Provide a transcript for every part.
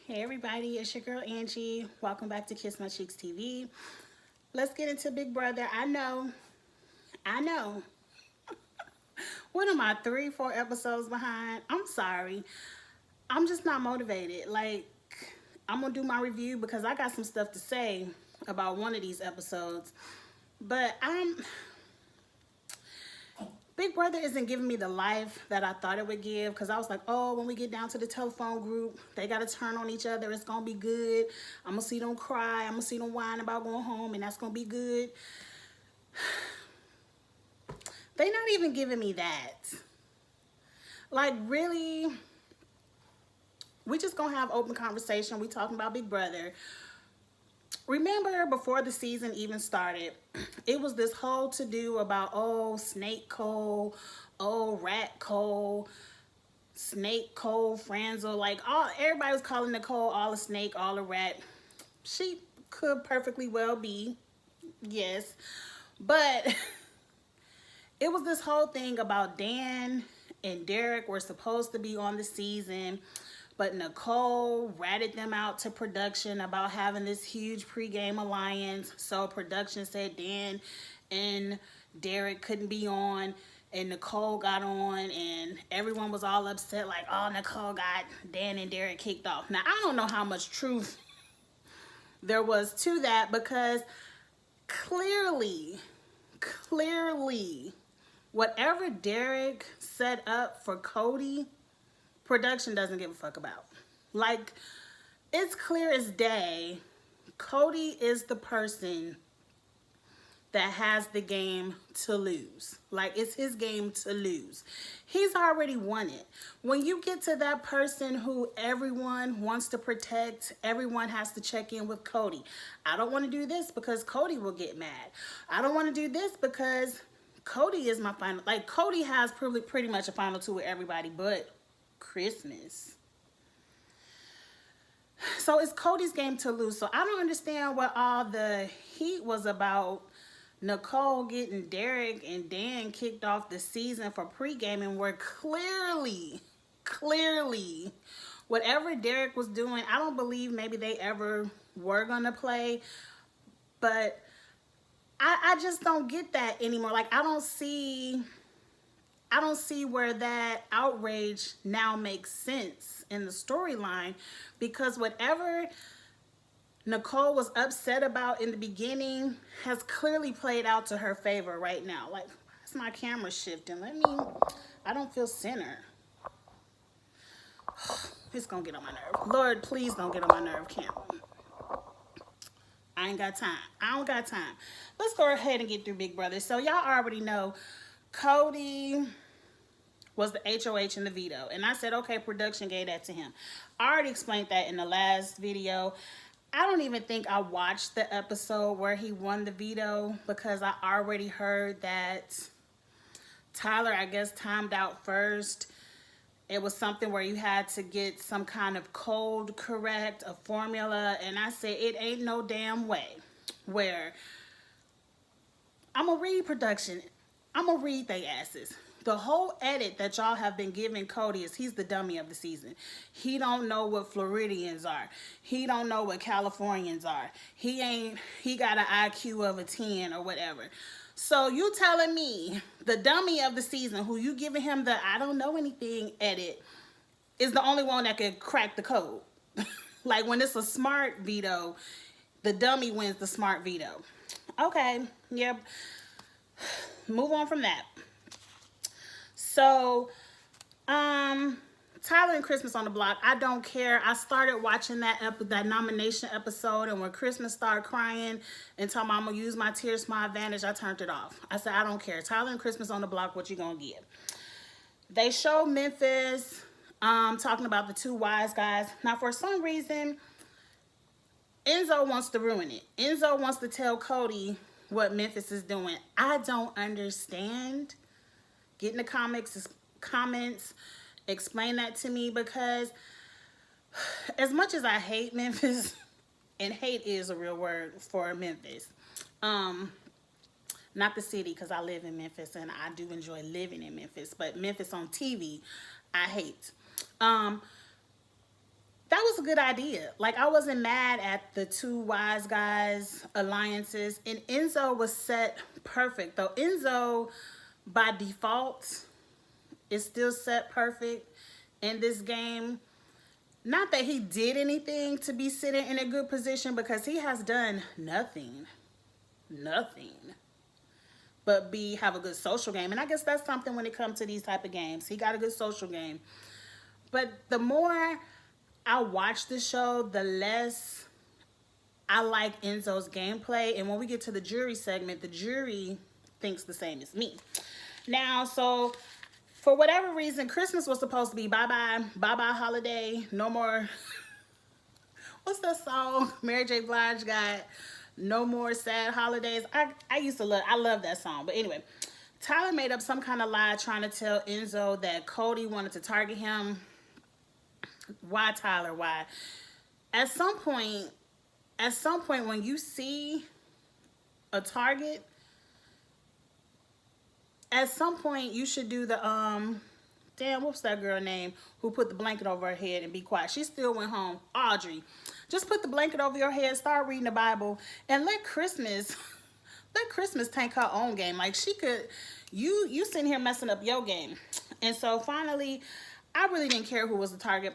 Hey everybody, it's your girl Angie. Welcome back to Kiss My Cheeks TV. Let's get into Big Brother. I know. What am I, 4 episodes behind? I'm sorry. I'm just not motivated. I'm gonna do my review because I got some stuff to say about one of these episodes. But Big Brother isn't giving me the life that I thought it would give, because I was like, oh, when we get down to the telephone group, they got to turn on each other. It's going to be good. I'm going to see them cry. I'm going to see them whine about going home, and that's going to be good. They not even giving me that. Like, really? We just going to have open conversation. We talking about Big Brother. Remember, before the season even started, it was this whole to-do about, oh, Snake Cole, oh, Rat Cole, Snake Cole, Franzel, everybody was calling Nicole all a snake, all a rat. She could perfectly well be, yes. But it was this whole thing about Dan and Derek were supposed to be on the season, but Nicole ratted them out to production about having this huge pregame alliance. So production said Dan and Derek couldn't be on, and Nicole got on, and everyone was all upset like, oh, Nicole got Dan and Derek kicked off. Now, I don't know how much truth there was to that, because clearly, whatever Derek set up for Cody, production doesn't give a fuck about. Like, it's clear as day, Cody is the person that has the game to lose. Like, it's his game to lose. He's already won it. When you get to that person who everyone wants to protect, everyone has to check in with Cody. I don't want to do this because Cody will get mad. I don't want to do this because Cody is my final. Like, Cody has pretty much a final two with everybody but Christmas. So it's Cody's game to lose. So I don't understand what all the heat was about. Nicole getting Derek and Dan kicked off the season for pre-gaming, where clearly, whatever Derek was doing, I don't believe maybe they ever were gonna play, but I just don't get that anymore. Like, I don't see where that outrage now makes sense in the storyline, because whatever Nicole was upset about in the beginning has clearly played out to her favor right now. Like, why is my camera shifting? I don't feel center. It's gonna get on my nerve. Lord, please don't get on my nerve, camera. I ain't got time. I don't got time. Let's go ahead and get through Big Brother. So y'all already know Cody was the HOH in the veto. And I said, okay, production gave that to him. I already explained that in the last video. I don't even think I watched the episode where he won the veto, because I already heard that Tyler, I guess, timed out first. It was something where you had to get some kind of code correct, a formula, and I said, it ain't no damn way where I'm going to read production. I'm going to read they asses. The whole edit that y'all have been giving Cody is he's the dummy of the season. He don't know what Floridians are. He don't know what Californians are. He got an IQ of a 10 or whatever. So you telling me the dummy of the season, who you giving him the I don't know anything edit, is the only one that can crack the code? Like, when it's a smart veto, the dummy wins the smart veto. Okay, yep. Move on from that. So, Tyler and Christmas on the Block, I don't care. I started watching that nomination episode, and when Christmas started crying and told me I'm going to use my tears to my advantage, I turned it off. I said, I don't care. Tyler and Christmas on the Block, what you going to give? They showed Memphis talking about the two wise guys. Now, for some reason, Enzo wants to ruin it. Enzo wants to tell Cody what Memphis is doing. I don't understand. Get in the comments, explain that to me, because as much as I hate Memphis, and hate is a real word for Memphis, not the city, because I live in Memphis and I do enjoy living in Memphis, but Memphis on TV, I hate. that was a good idea. Like, I wasn't mad at the two wise guys alliances, and Enzo was set perfect. Though Enzo, by default, is still set perfect in this game. Not that he did anything to be sitting in a good position, because he has done nothing, but have a good social game. And I guess that's something when it comes to these type of games. He got a good social game. But the more I watch the show, the less I like Enzo's gameplay. And when we get to the jury segment, the jury thinks the same as me. Now, so for whatever reason, Christmas was supposed to be bye-bye holiday, no more. What's that song Mary J. Blige got? No more sad holidays. I love that song. But anyway, Tyler made up some kind of lie trying to tell Enzo that Cody wanted to target him. Why, Tyler? Why? At some point when you see a target, at some point you should do the damn, what's that girl name who put the blanket over her head and be quiet? She still went home. Audrey. Just put the blanket over your head, start reading the Bible, and let Christmas take her own game. Like, she could, you sitting here messing up your game. And so finally, I really didn't care who was the target.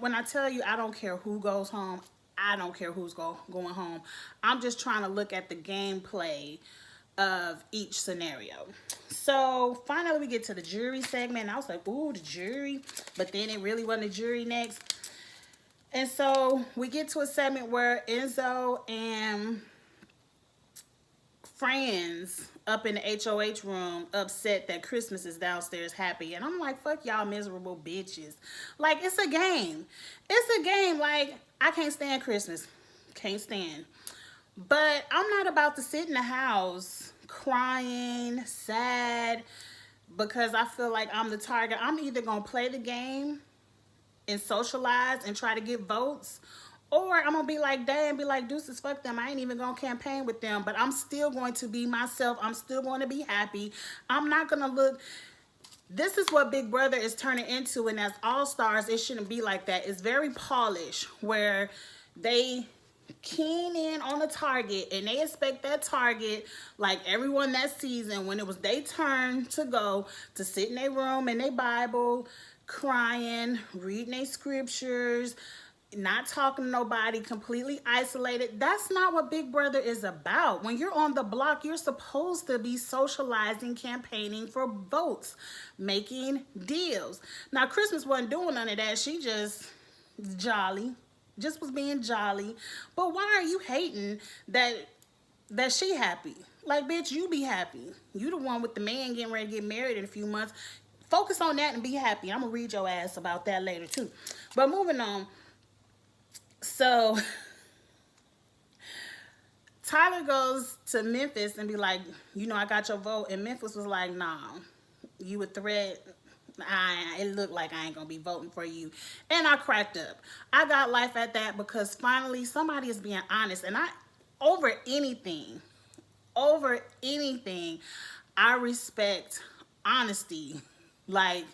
When I tell you I don't care who goes home, I don't care who's going home. I'm just trying to look at the gameplay of each scenario. So finally we get to the jury segment, and I was like, ooh, the jury. But then it really wasn't a jury next. And so we get to a segment where Enzo and friends up in the HOH room upset that Christmas is downstairs happy. And I'm like, fuck y'all miserable bitches. Like, it's a game. It's a game. Like, I can't stand Christmas. Can't stand. But I'm not about to sit in the house crying, sad, because I feel like I'm the target. I'm either going to play the game and socialize and try to get votes, or I'm gonna be like, damn, be like, deuces, fuck them. I ain't even gonna campaign with them, but I'm still going to be myself. I'm still going to be happy. I'm not gonna look. This is what Big Brother is turning into, and as All-Stars, it shouldn't be like that. It's very polished, where they keen in on a target and they expect that target, like everyone that season, when it was their turn to go, to sit in their room in their Bible, crying, reading their scriptures, not talking to nobody, completely isolated. That's not what Big Brother is about. When you're on the block, you're supposed to be socializing, campaigning for votes, making deals. Now, Christmas wasn't doing none of that. She just was being jolly. But why are you hating that she happy? Like, bitch, you be happy. You the one with the man getting ready to get married in a few months. Focus on that and be happy. I'm gonna read your ass about that later too. But moving on. So Tyler goes to Memphis and be like, you know, I got your vote. And Memphis was like, nah, you a threat. It looked like I ain't gonna be voting for you. And I cracked up. I got life at that, because finally somebody is being honest. And over anything, I respect honesty. Like,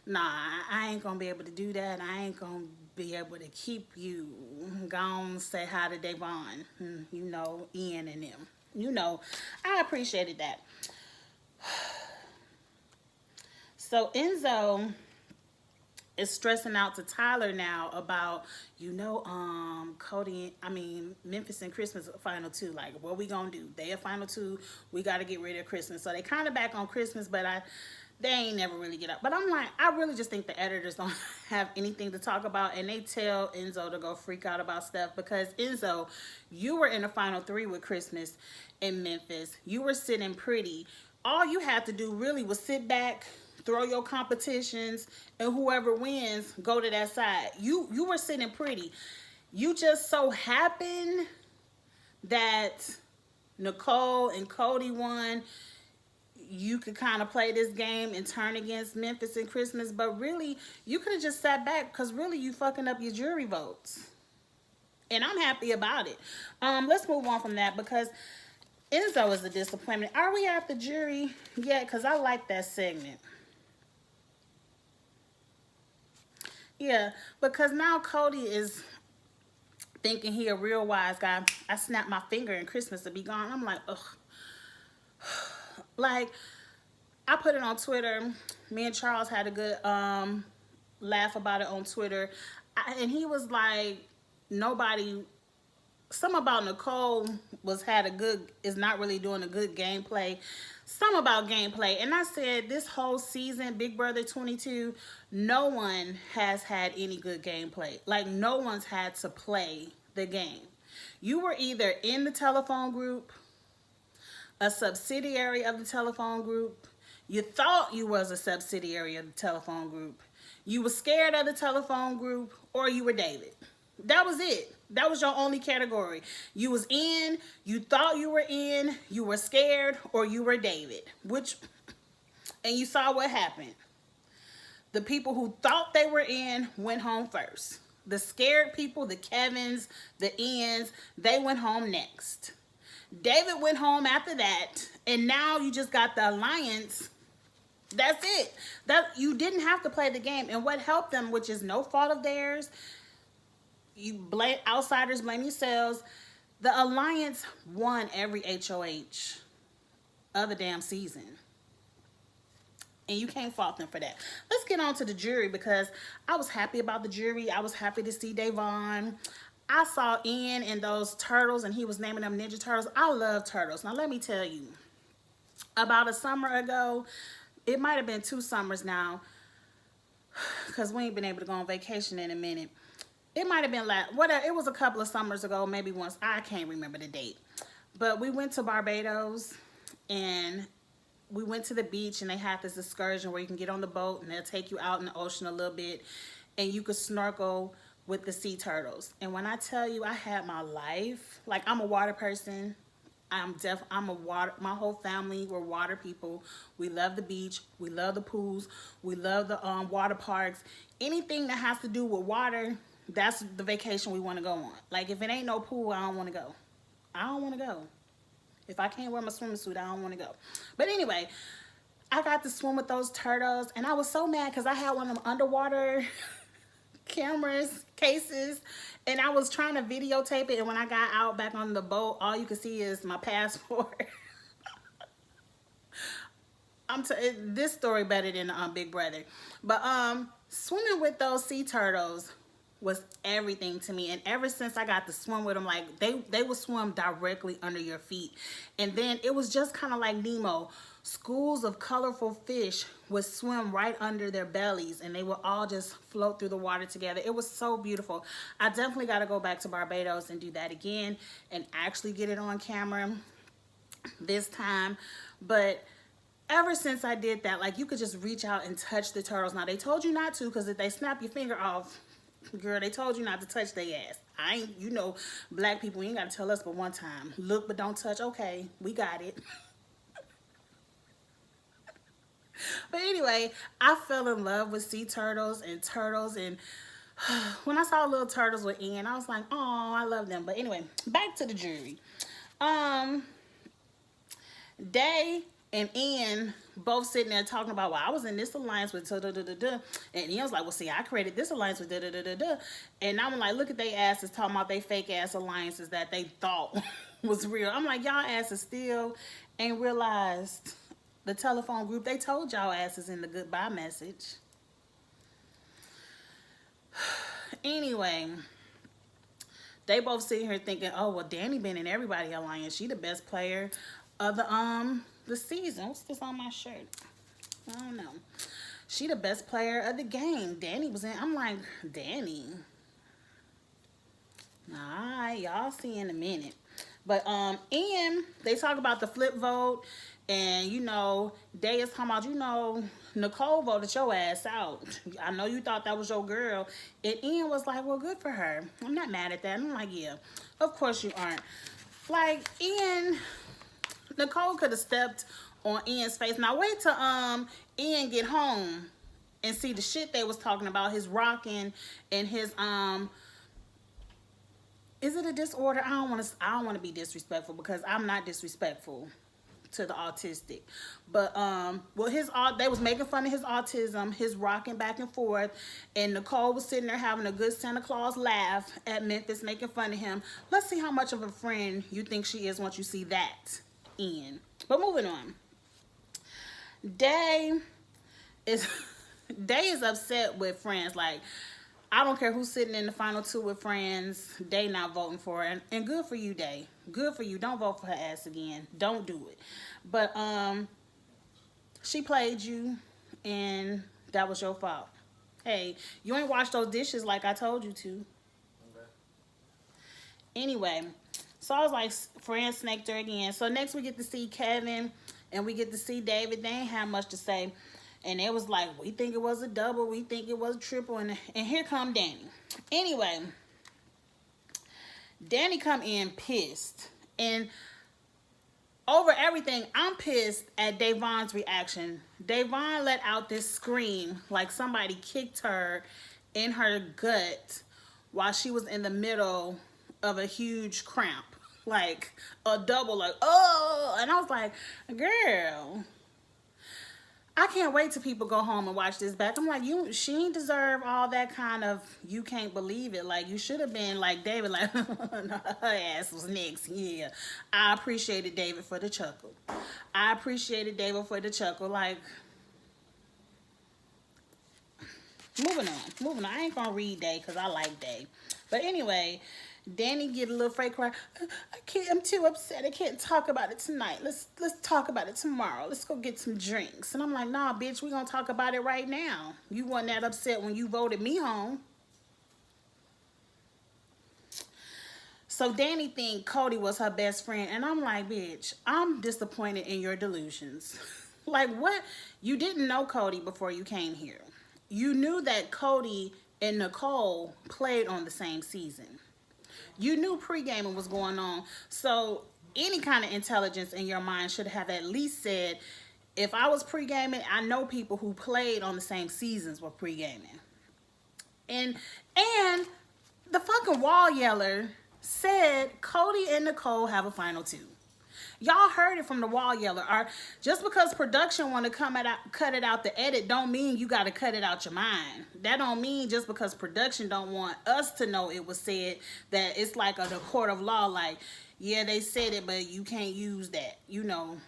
nah, I ain't gonna be able to do that. I ain't gonna be able to keep you. Gone say hi to Davon. You know, Ian and them. You know, I appreciated that. So Enzo is stressing out to Tyler now about, you know, Memphis and Christmas final two. Like, what we gonna do? They are final two. We got to get rid of Christmas. So they kind of back on Christmas, but they ain't never really get up. But I'm like, I really just think the editors don't have anything to talk about, and they tell Enzo to go freak out about stuff, because Enzo, you were in the final three with Christmas in Memphis. You were sitting pretty. All you had to do really was sit back, throw your competitions, and whoever wins, go to that side. You were sitting pretty. You just so happened that Nicole and Cody won. You could kind of play this game and turn against Memphis and Christmas, but really, you could have just sat back, because really, you fucking up your jury votes. And I'm happy about it. Let's move on from that, because Enzo is a disappointment. Are we at the jury yet? Because I like that segment. Yeah, because now Cody is thinking he a real wise guy. I snapped my finger and Christmas to be gone. I'm like, ugh. Like, I put it on Twitter. Me and Charles had a good laugh about it on Twitter. And he was like, nobody, some about Nicole was had a good, is not really doing a good gameplay. Some about gameplay. And I said, this whole season, Big Brother 22, no one has had any good gameplay. Like, no one's had to play the game. You were either in the telephone group, a subsidiary of the telephone group. You thought you was a subsidiary of the telephone group. You were scared of the telephone group, or you were David. That was it. That was your only category. You was in, you thought you were in, you were scared, or you were David. And you saw what happened. The people who thought they were in went home first. The scared people, the Kevins, the Ians, they went home next. David went home after that, and now you just got the alliance. That's it. That you didn't have to play the game, and what helped them, which is no fault of theirs. You blame outsiders, blame yourselves. The alliance won every HOH of the damn season, and you can't fault them for that. Let's get on to the jury, because I was happy about the jury. I was happy to see Davon. I saw Ian and those turtles, and he was naming them Ninja Turtles. I love turtles. Now, let me tell you, about a summer ago, it might have been 2 summers now, because we ain't been able to go on vacation in a minute. It might have been whatever. It was a couple of summers ago, maybe once. I can't remember the date. But we went to Barbados, and we went to the beach, and they had this excursion where you can get on the boat, and they'll take you out in the ocean a little bit, and you could snorkel with the sea turtles. And when I tell you, I had my life. Like, I'm a water person. I'm a water, my whole family, we're water people. We love the beach. We love the pools. We love the water parks. Anything that has to do with water, that's the vacation we want to go on. Like, if it ain't no pool, I don't want to go. I don't want to go. If I can't wear my swimming suit, I don't want to go. But anyway, I got to swim with those turtles, and I was so mad because I had one of them underwater cameras, cases, and I was trying to videotape it, and when I got out back on the boat, all you could see is my passport. This story better than Big Brother. But swimming with those sea turtles was everything to me, and ever since I got to swim with them, like they would swim directly under your feet, and then it was just kind of like Nemo. Schools of colorful fish would swim right under their bellies, and they would all just float through the water together. It was so beautiful. I definitely got to go back to Barbados and do that again and actually get it on camera this time. But ever since I did that, like, you could just reach out and touch the turtles. Now, they told you not to, because if they snap your finger off, girl, they told you not to touch their ass. I ain't, you know, black people, you ain't got to tell us but one time. Look but don't touch. Okay, we got it. But anyway, I fell in love with sea turtles, and when I saw little turtles with Ian, I was like, oh, I love them. But anyway, back to the jury. Day and Ian both sitting there talking about, well, I was in this alliance with da-da-da-da-da. And Ian's like, well, see, I created this alliance with da-da-da-da-da. And I'm like, look at they asses talking about they fake ass alliances that they thought was real. I'm like, y'all asses still ain't realized the telephone group, they told y'all asses in the goodbye message. Anyway, they both sitting here thinking, oh, well, Danny been in everybody alliance. She the best player of the season. What's this on my shirt? I don't know. She the best player of the game. Danny was in. I'm like, Danny. Alright, y'all see in a minute. But Ian, they talk about the flip vote. And, you know, Day is talking about, you know, Nicole voted your ass out. I know you thought that was your girl. And Ian was like, well, good for her. I'm not mad at that. I'm like, yeah, of course you aren't. Like, Nicole could have stepped on Ian's face. Now, wait till Ian get home and see the shit they was talking about. His rocking and his, is it a disorder? I don't want to be disrespectful, because I'm not disrespectful. to the autistic. But well, they was making fun of his autism, his rocking back and forth, and Nicole was sitting there having a good Santa Claus laugh at Memphis, making fun of him. Let's see how much of a friend you think she is once you see that in. But moving on. Day is Day is upset with Friends. Like, I don't care who's sitting in the final two with Friends. Day not voting for her, and good for you, Day. Good for you. Don't vote for her ass again. Don't do it. But she played you, and that was your fault. Hey, you ain't washed those dishes like I told you to. Okay. Anyway, so I was like, Friends snaked her again. So next we get to see Kevin, and we get to see David. They ain't have much to say. And it was like, we think it was a double, we think it was a triple, and here come Danny. Anyway, Danny come in pissed. And over everything, I'm pissed at Davon's reaction. Davon let out this scream like somebody kicked her in her gut while she was in the middle of a huge cramp. Like a double, like, oh! And I was like, girl, I can't wait till people go home and watch this back. I'm like, she ain't deserve all that kind of, you can't believe it. Like, you should have been like David, like, her ass was next. Yeah. I appreciated David for the chuckle. Like, moving on. I ain't gonna read Day because I like Day. But anyway, Danny get a little fake cry. I'm too upset. I can't talk about it tonight. Let's talk about it tomorrow. Let's go get some drinks. And I'm like, nah, bitch, we gonna talk about it right now. You wasn't that upset when you voted me home. So Danny think Cody was her best friend. And I'm like, bitch, I'm disappointed in your delusions. Like, what? You didn't know Cody before you came here. You knew that Cody and Nicole played on the same season. You knew pre-gaming was going on. So any kind of intelligence in your mind should have at least said, if I was pre-gaming, I know people who played on the same seasons were pre-gaming. And the fucking wall yeller said Cody and Nicole have a final two. Y'all heard it from the wall yeller. Or just because production want to cut it out the edit don't mean you got to cut it out your mind. That don't mean just because production don't want us to know it was said that it's like a court of law. Like, yeah, they said it, but you can't use that. You know,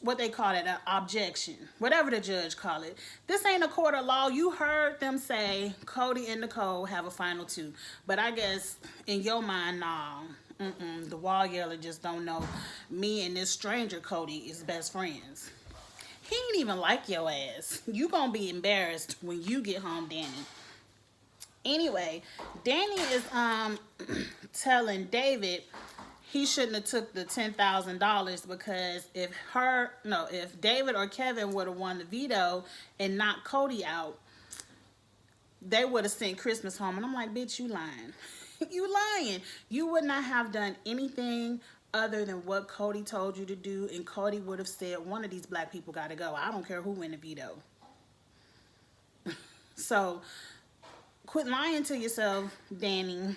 what they call it, an objection. Whatever the judge call it. This ain't a court of law. You heard them say Cody and Nicole have a final two. But I guess in your mind, nah. The wall yeller just don't know me and this stranger Cody is best friends. He ain't even like your ass. You gonna be embarrassed when you get home, Danny. Anyway, Danny is telling David he shouldn't have took the $10,000 because if David or Kevin would have won the veto and knocked Cody out, they would have sent Christmas home. And I'm like, bitch, you lying. You lying. You would not have done anything other than what Cody told you to do, and Cody would have said, one of these black people got to go. I don't care who win the veto. So, quit lying to yourself, Danny.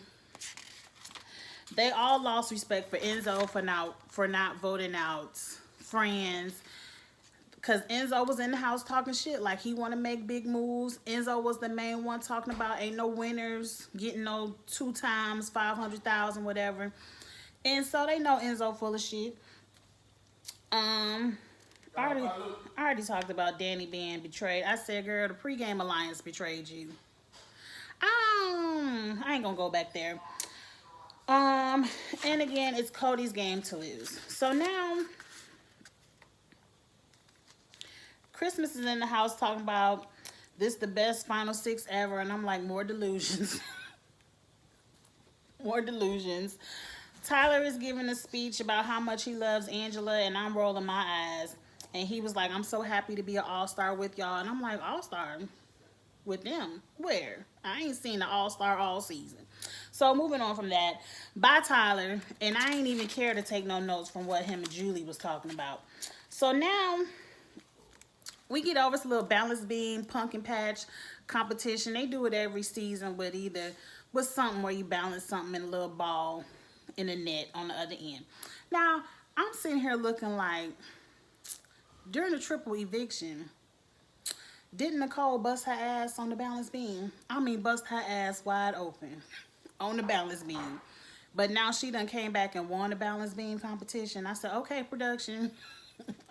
They all lost respect for Enzo for not voting out Friends. Because Enzo was in the house talking shit like he want to make big moves. Enzo was the main one talking about ain't no winners, getting no 2 times, 500,000, whatever. And so they know Enzo full of shit. I already talked about Danny being betrayed. I said, girl, the pregame alliance betrayed you. I ain't gonna go back there. And again, it's Cody's game to lose. So now Christmas is in the house talking about this the best final 6 ever, and I'm like, more delusions. More delusions. Tyler is giving a speech about how much he loves Angela, and I'm rolling my eyes. And he was like, I'm so happy to be an all-star with y'all. And I'm like, all-star? With them? Where? I ain't seen the all-star all season. So moving on from that, bye Tyler. And I ain't even care to take no notes from what him and Julie was talking about. So now we get over this little balance beam, pumpkin patch competition. They do it every season with something where you balance something in a little ball in a net on the other end. Now, I'm sitting here looking like, during the triple eviction, didn't Nicole bust her ass on the balance beam? I mean, bust her ass wide open on the balance beam. But now she done came back and won the balance beam competition. I said, okay, production.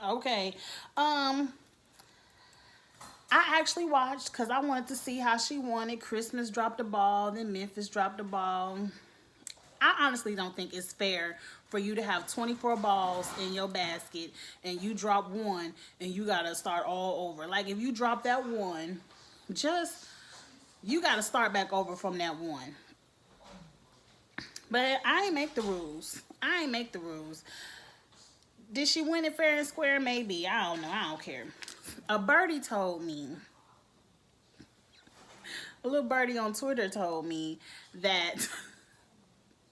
Okay. I actually watched because I wanted to see how she won it. Christmas dropped the ball, then Memphis dropped the ball. I honestly don't think it's fair for you to have 24 balls in your basket and you drop one and you gotta start all over. Like, if you drop that one, you gotta start back over from that one. But I ain't make the rules. I ain't make the rules. Did she win it fair and square? Maybe. I don't know. I don't care. A birdie told me, a little birdie on Twitter told me that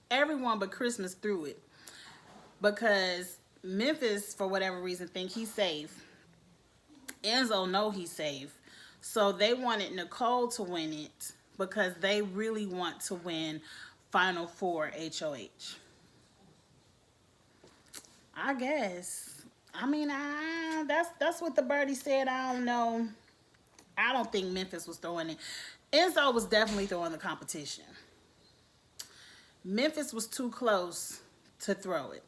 everyone but Christmas threw it because Memphis, for whatever reason, think he's safe. Enzo know he's safe. So they wanted Nicole to win it because they really want to win Final Four HOH. I guess. I mean, that's what the birdie said. I don't know. I don't think Memphis was throwing it. Enzo was definitely throwing the competition. Memphis was too close to throw it.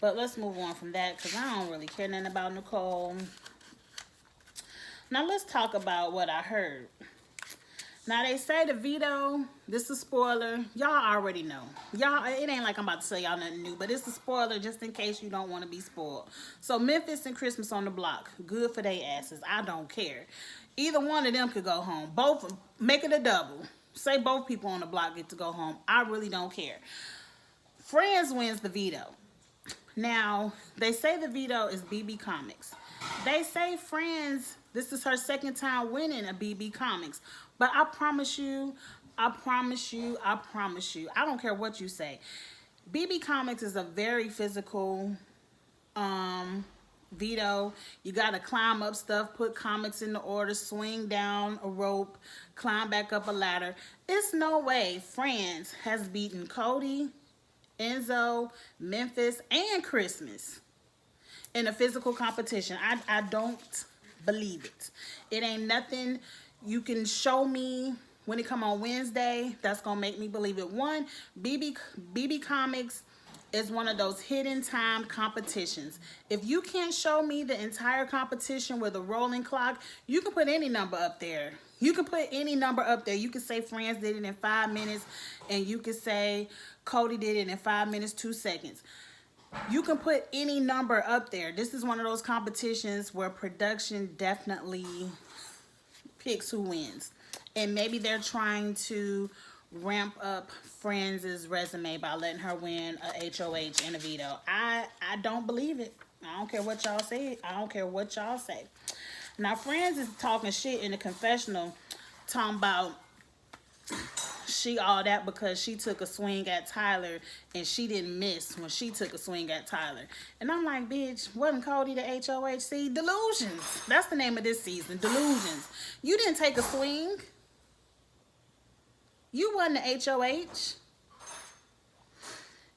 But let's move on from that because I don't really care nothing about Nicole. Now let's talk about what I heard. Now they say the veto, this is a spoiler. Y'all already know. Y'all, it ain't like I'm about to tell y'all nothing new, but it's a spoiler just in case you don't want to be spoiled. So Memphis and Christmas on the block. Good for they asses. I don't care. Either one of them could go home. Both, make it a double. Say both people on the block get to go home. I really don't care. Friends wins the veto. Now, they say the veto is BB Comics. They say Friends, this is her second time winning a BB Comics. But I promise you, I don't care what you say. BB Comics is a very physical veto. You got to climb up stuff, put comics in the order, swing down a rope, climb back up a ladder. It's no way Friends has beaten Cody, Enzo, Memphis, and Christmas in a physical competition. I don't believe it. It ain't nothing you can show me when it come on Wednesday that's gonna make me believe it. One, BB Comics is one of those hidden time competitions. If you can't show me the entire competition with a rolling clock, you can put any number up there. You can put any number up there. You can say Friends did it in 5 minutes, and you can say Cody did it in 5 minutes, 2 seconds. You can put any number up there. This is one of those competitions where production definitely picks who wins. And maybe they're trying to ramp up Friends' resume by letting her win a HOH and a veto. I don't believe it. I don't care what y'all say. I don't care what y'all say. Now, Friends is talking shit in the confessional, talking about she all that because she took a swing at Tyler and she didn't miss when she took a swing at Tyler. And I'm like, bitch, wasn't Cody the HOH? See, delusions. That's the name of this season, delusions. You didn't take a swing. You wasn't the HOH.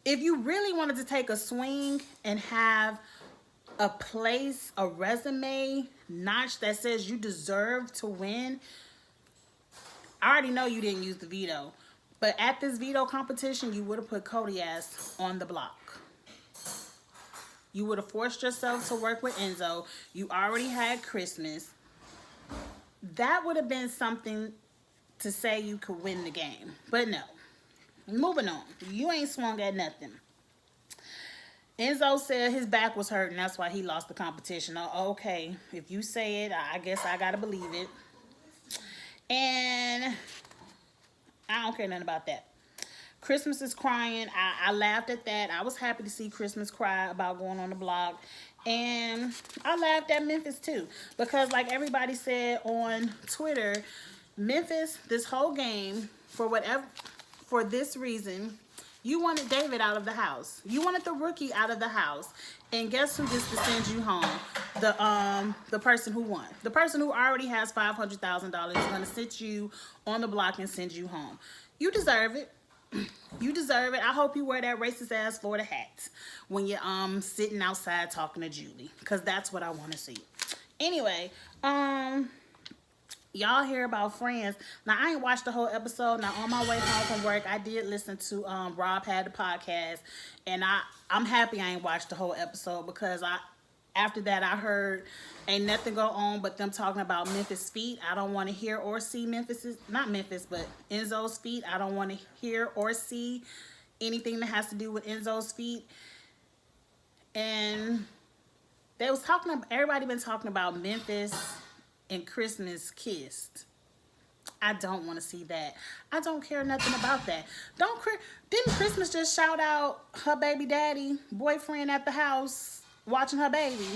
If you really wanted to take a swing and have a place, a resume notch that says you deserve to win, I already know you didn't use the veto. But at this veto competition, you would have put Cody ass on the block. You would have forced yourself to work with Enzo. You already had Christmas. That would have been something to say you could win the game. But no. Moving on. You ain't swung at nothing. Enzo said his back was hurting. That's why he lost the competition. Oh, okay. If you say it, I guess I got to believe it. And I don't care nothing about that. Christmas is crying. I laughed at that. I was happy to see Christmas cry about going on the block. And I laughed at Memphis too. Because like everybody said on Twitter, Memphis, this whole game, for this reason, you wanted David out of the house. You wanted the rookie out of the house. And guess who gets to send you home? The person who won. The person who already has $500,000 is going to sit you on the block and send you home. You deserve it. You deserve it. I hope you wear that racist ass Florida hat when you're sitting outside talking to Julie, because that's what I want to see. Anyway, y'all hear about Friends. Now I ain't watched the whole episode. Now on my way home from work, I did listen to Rob had the podcast, and I'm happy I ain't watched the whole episode, because I after that I heard ain't nothing go on but them talking about Memphis feet. I don't want to hear or see not Memphis, but Enzo's feet. I don't want to hear or see anything that has to do with Enzo's feet. And they was talking about, everybody been talking about Memphis and Christmas kissed. I don't want to see that. I don't care nothing about that. Didn't Christmas just shout out her baby daddy boyfriend at the house watching her baby?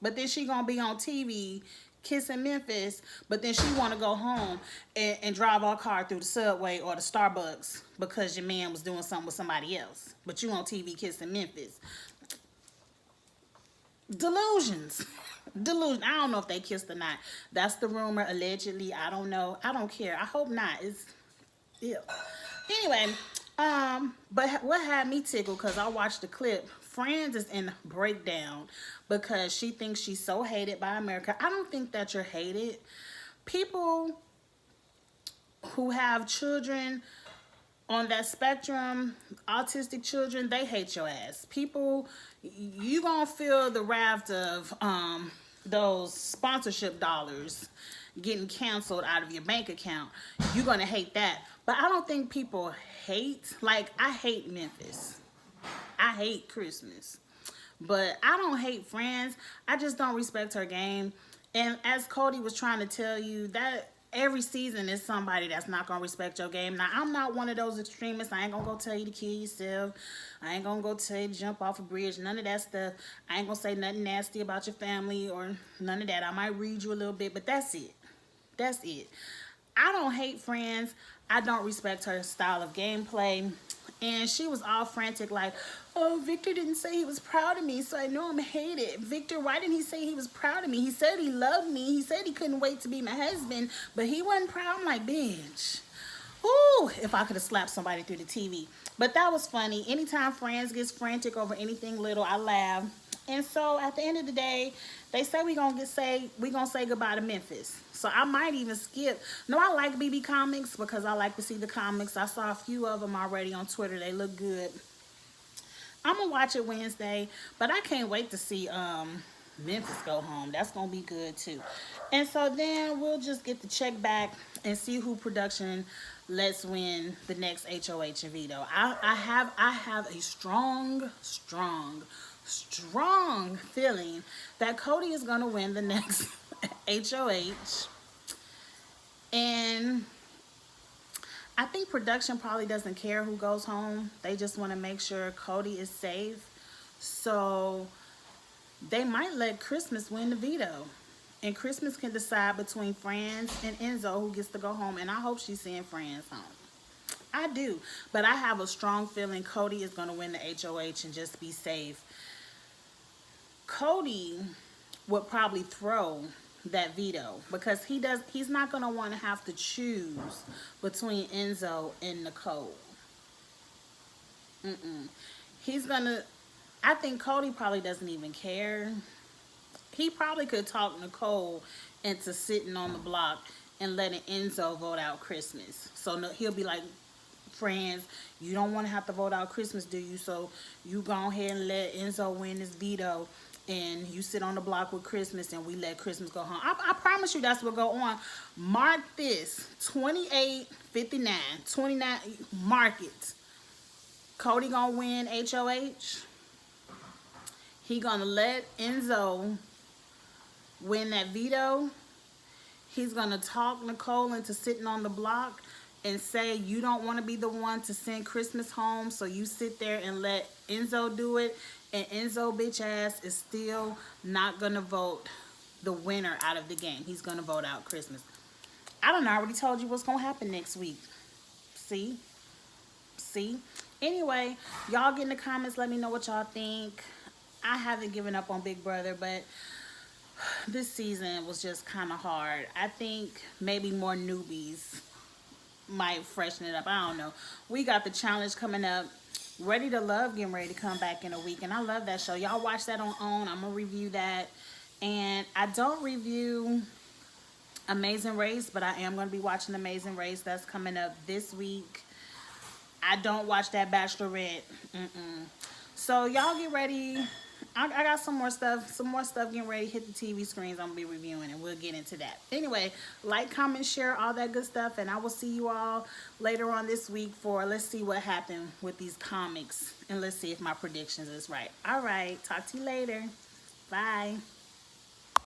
But then she gonna be on TV kissing Memphis, but then she want to go home and drive her car through the Subway or the Starbucks because your man was doing something with somebody else, but you on TV kissing Memphis. Delusions. Delusion. I don't know if they kissed or not. That's the rumor, allegedly. I don't know. I don't care. I hope not. It's ew. Anyway, but what had me tickled, because I watched the clip, Friends is in breakdown because she thinks she's so hated by America. I don't think that you're hated. People who have children on that spectrum, autistic children, they hate your ass. People, you gonna feel the wrath of those sponsorship dollars getting canceled out of your bank account. You're gonna hate that. But I don't think people hate, like, I hate Memphis. I hate Christmas. But I don't hate Friends. I just don't respect her game. And as Cody was trying to tell you, that every season is somebody that's not going to respect your game. Now, I'm not one of those extremists. I ain't going to go tell you to kill yourself. I ain't going to go tell you to jump off a bridge. None of that stuff. I ain't going to say nothing nasty about your family or none of that. I might read you a little bit, but that's it. That's it. I don't hate Friends. I don't respect her style of gameplay. And she was all frantic like, oh, Victor didn't say he was proud of me, so I know I'm hated. Victor, why didn't he say he was proud of me? He said he loved me. He said he couldn't wait to be my husband, but he wasn't proud. I'm like, bitch. Ooh, if I could have slapped somebody through the TV. But that was funny. Anytime Friends gets frantic over anything little, I laugh. And so at the end of the day, they say we gonna say goodbye to Memphis. So I might even skip. No, I like BB Comics because I like to see the comics. I saw a few of them already on Twitter. They look good. I'm gonna watch it Wednesday, but I can't wait to see Memphis go home. That's gonna be good too. And so then we'll just get the check back and see who production lets win the next HOH and veto. I have a strong feeling that Cody is gonna win the next HOH. And I think production probably doesn't care who goes home. They just want to make sure Cody is safe. So they might let Christmas win the veto. And Christmas can decide between Friends and Enzo who gets to go home. And I hope she's seeing Friends home. I do. But I have a strong feeling Cody is going to win the HOH and just be safe. Cody would probably throw that veto because he's not going to want to have to choose between Enzo and Nicole. I think Cody probably doesn't even care. He probably could talk Nicole into sitting on the block and letting Enzo vote out Christmas. So he'll be like, Friends, you don't want to have to vote out Christmas, do you? So you go ahead and let Enzo win this veto, and you sit on the block with Christmas, and we let Christmas go home. I promise you that's what go on. Mark this, 28-59, 29, mark it. Cody gonna win HOH. He gonna let Enzo win that veto. He's gonna talk Nicole into sitting on the block and say you don't want to be the one to send Christmas home, so you sit there and let Enzo do it. And Enzo bitch ass is still not gonna vote the winner out of the game. He's gonna vote out Christmas. I don't know. I already told you what's gonna happen next week. See? Anyway, y'all get in the comments. Let me know what y'all think. I haven't given up on Big Brother, but this season was just kind of hard. I think maybe more newbies might freshen it up. I don't know. We got the challenge coming up. Ready to Love getting ready to come back in a week, and I love that show. Y'all watch that on OWN. I'm gonna review that, and I don't review Amazing Race, but I am gonna be watching Amazing Race. That's coming up this week. I don't watch that Bachelorette. So y'all get ready. I got some more stuff getting ready to hit the TV screens. I'm gonna be reviewing, and we'll get into that. Anyway, like, comment, share, all that good stuff, and I will see you all later on this week for let's see what happened with these comics, and let's see if my predictions is right. All right, talk to you later. Bye.